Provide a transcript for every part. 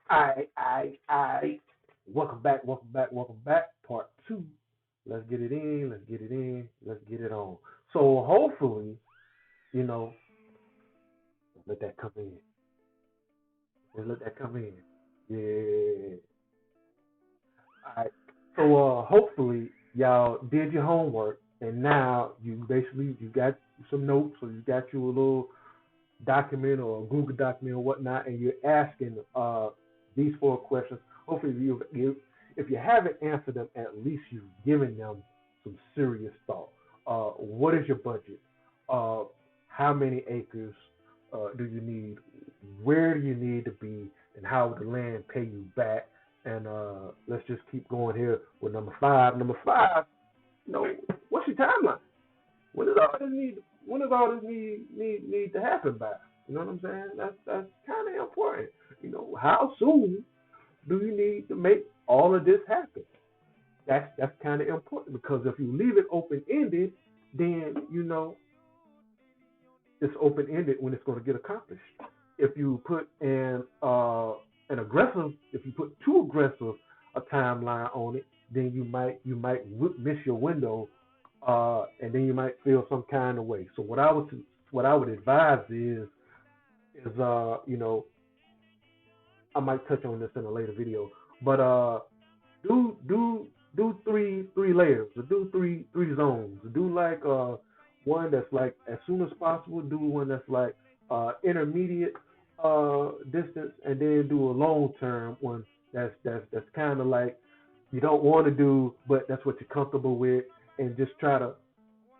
I. Welcome back, welcome back, welcome back. Part two. Let's get it in, let's get it in, let's get it on. So hopefully, you know, let that come in. Just let that come in. Yeah. All right. So hopefully y'all did your homework and now you got some notes or you got you a little document or a Google document or whatnot, and you're asking these four questions. Hopefully, if you haven't answered them, at least you've given them some serious thought. What is your budget? Uh, how many acres do you need? Where do you need to be? And how will the land pay you back? And let's just keep going here with number five. Number five, what's your timeline? When does all this need? When does all this need to happen by? You know what I'm saying? That's kind of important. How soon do you need to make all of this happen? That's kind of important because if you leave it open ended, then it's open ended when it's going to get accomplished. If you put if you put too aggressive a timeline on it, then you might miss your window, and then you might feel some kind of way. So what I would advise is I might touch on this in a later video, but do three layers, or do three zones. Do like one that's like as soon as possible. Do one that's like intermediate distance, and then do a long term one that's kind of like you don't want to do, but that's what you're comfortable with, and just try to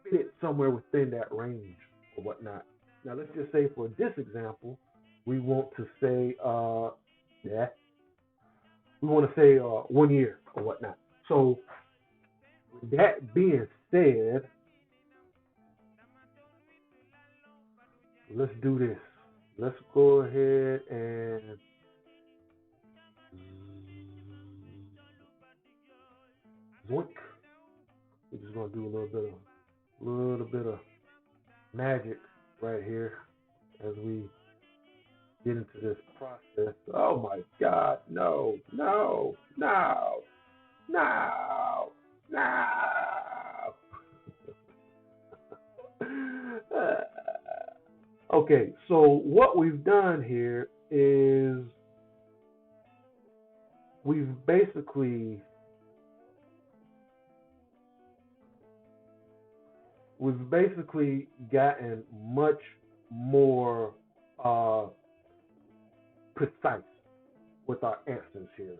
fit somewhere within that range or whatnot. Now let's just say for this example, we want to say yeah, we want to say 1 year or whatnot. So with that being said, let's do this. Let's go ahead and zoink. We're just gonna do a little bit of magic right here as we get into this process. Oh my God, no, no, no, no, no. Okay, so what we've done here is we've basically we've basically gotten much more uh, precise with our answers here.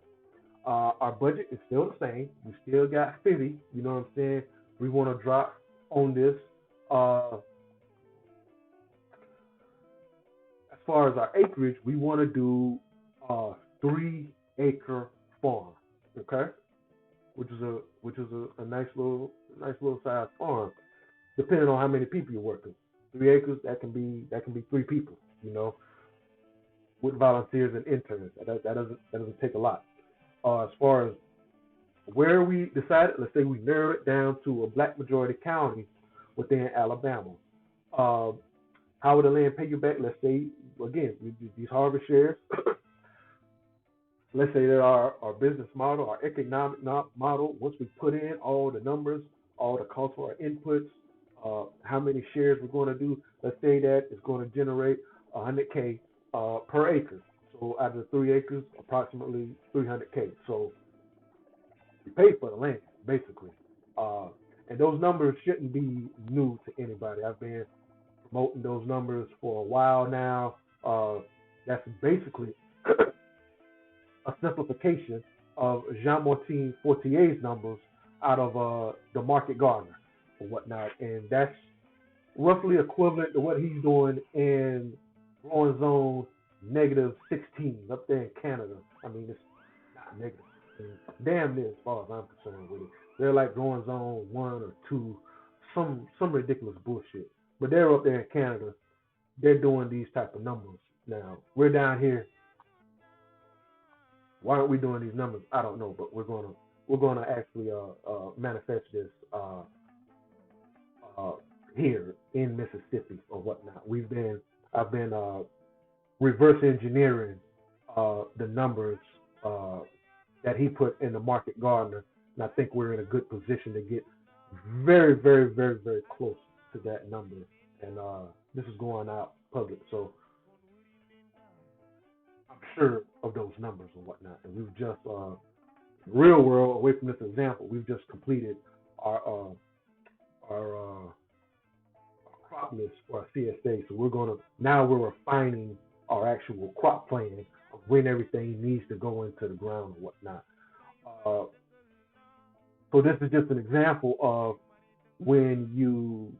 Our budget is still the same. We still got 50. You know what I'm saying? We want to drop on this. Uh, as far as our acreage, we want to do a 3 acre farm. Okay, which is a nice little size farm, depending on how many people you're working. 3 acres, that can be 3 people. You know, with volunteers and interns. That doesn't take a lot. As far as where we decided, let's say we narrowed it down to a black majority county within Alabama. Uh, how would the land pay you back? Let's say again these harvest shares. Let's say that our business model, our economic model, once we put in all the numbers, all the costs for our inputs, how many shares we're going to do, let's say that it's going to generate 100K per acre. So out of the 3 acres, approximately 300K. So we pay for the land, basically. Uh, and those numbers shouldn't be new to anybody. I've been promoting those numbers for a while now. That's basically a simplification of Jean Martin Fortier's numbers out of the Market Gardener or whatnot, and that's roughly equivalent to what he's doing in growing zone -16 up there in Canada. I mean, it's not negative, damn near as far as I'm concerned with it. They're like growing zone 1 or 2, some ridiculous bullshit. But they're up there in Canada. They're doing these type of numbers. Now we're down here. Why aren't we doing these numbers? I don't know, but we're gonna actually manifest this uh, here in Mississippi or whatnot. I've been reverse engineering the numbers that he put in the Market Gardener, and I think we're in a good position to get very, very, very, very close to that number. And this is going out public, so I'm sure of those numbers and whatnot. And we've just real world, away from this example, we've just completed our crop list for our CSA. So we're refining our actual crop plan of when everything needs to go into the ground and whatnot. Uh, so this is just an example of when you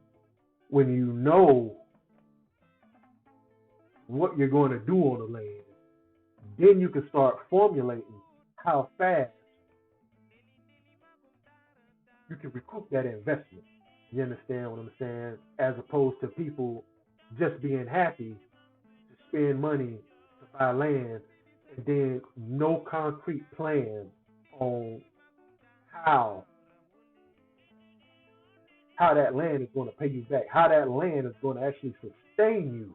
know what you're going to do on the land, then you can start formulating how fast you can recoup that investment. You understand what I'm saying? As opposed to people just being happy to spend money to buy land and then no concrete plan on how that land is going to pay you back, how that land is going to actually sustain you.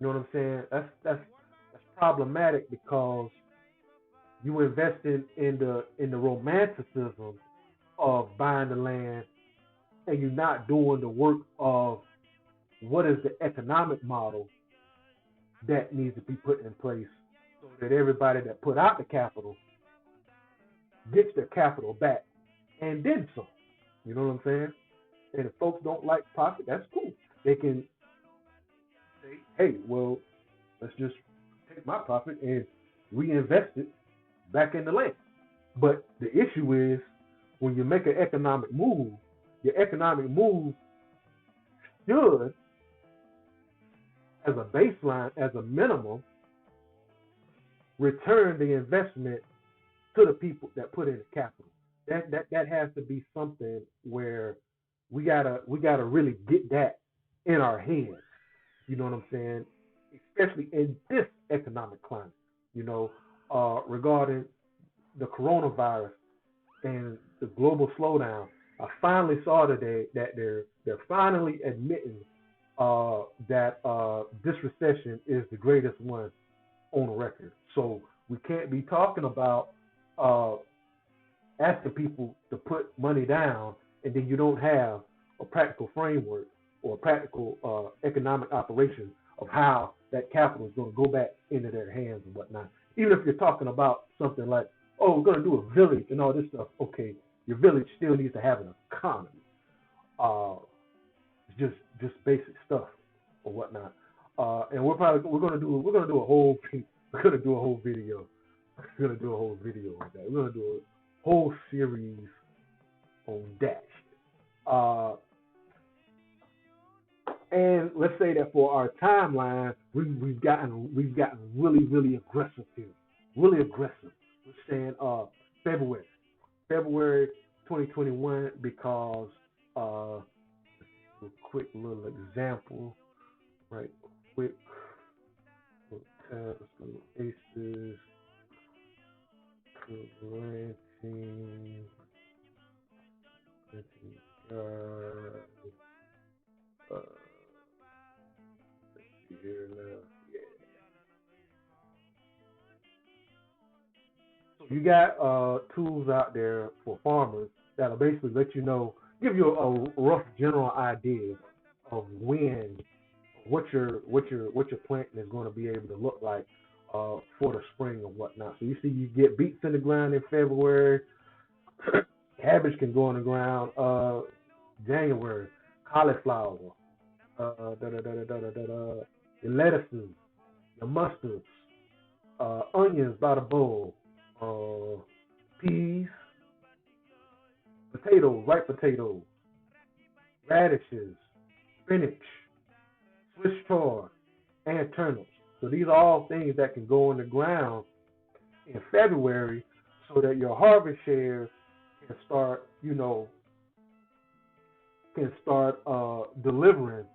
You know what I'm saying? That's problematic because you invested in the romanticism of buying the land and you're not doing the work of what is the economic model that needs to be put in place so that everybody that put out the capital gets their capital back and then some. You know what I'm saying? And if folks don't like profit, that's cool. They can say, hey, well, let's just take my profit and reinvest it back in the land. But the issue is when you make an economic move, your economic move should, as a baseline, as a minimum, return the investment to the people that put in the capital. That has to be something where we gotta really get that in our heads. You know what I'm saying? Especially in this economic climate. You know, regarding the coronavirus and the global slowdown. I finally saw today that they're finally admitting that this recession is the greatest one on record. So we can't be talking about asking people to put money down and then you don't have a practical framework or a practical economic operation of how that capital is going to go back into their hands and whatnot. Even if you're talking about something like, oh, we're going to do a village and all this stuff. Okay, your village still needs to have an economy. Just basic stuff or whatnot. And we're gonna do a whole video. We're gonna do a whole video on that. We're gonna do a whole series on that. And let's say that for our timeline, we've gotten really, really aggressive here. Really aggressive. We're saying February 2021 because a quick little example, right? Quick let's go Aces, Planting, let's see here now. Yeah. So you got tools out there for farmers that'll basically let you know, give you a rough general idea of when what your planting is going to be able to look like for the spring and whatnot. So you get beets in the ground in February, cabbage can go in the ground January, cauliflower, the lettuces, the mustards, onions by the bowl, peas, potatoes, ripe potatoes, radishes, spinach, Swiss chard, and turnips. So these are all things that can go in the ground in February so that your harvest shares can start, delivering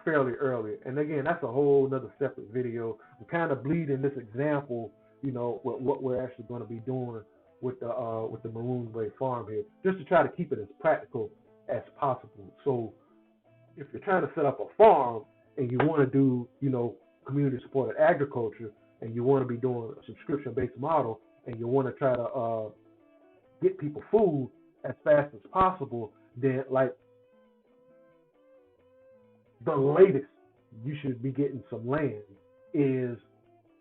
fairly early. And again, that's a whole nother separate video. We're kind of bleeding this example, with what we're actually going to be doing with the Maroon Way farm here, just to try to keep it as practical as possible. So if you're trying to set up a farm and you want to do, community supported agriculture, and you want to be doing a subscription-based model, and you want to try to get people food as fast as possible, then like the latest you should be getting some land is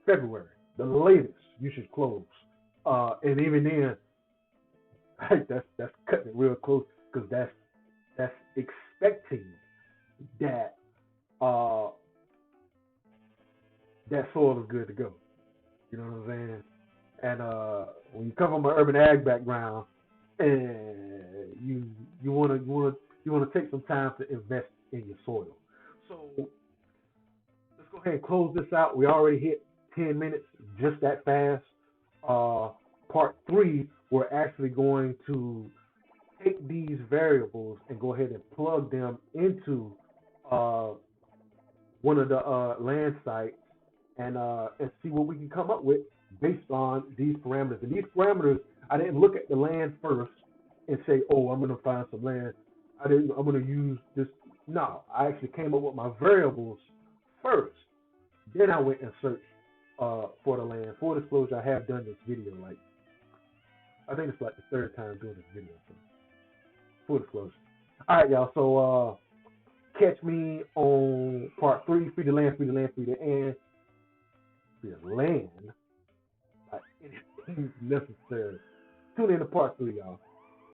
February. The latest you should close, and even then, that's cutting it real close because that's expecting that that soil is good to go. You know what I'm saying? And when you come from an urban ag background, and you want to take some time to invest in your soil. So let's go ahead and close this out. We already hit 10 minutes, just that fast. Part three, we're actually going to take these variables and go ahead and plug them into uh, one of the land sites and see what we can come up with based on these parameters. And these parameters, I didn't look at the land first and say, oh, I'm going to find some land. I'm going to use this. No, I actually came up with my variables first. Then I went and searched for the land. Full disclosure, I have done this video. Like, I think it's like the third time doing this video. So full disclosure. All right, y'all. So catch me on part three. Free the land, free the land, free the land. Free the land. Like anything necessary. Tune in to part three, y'all.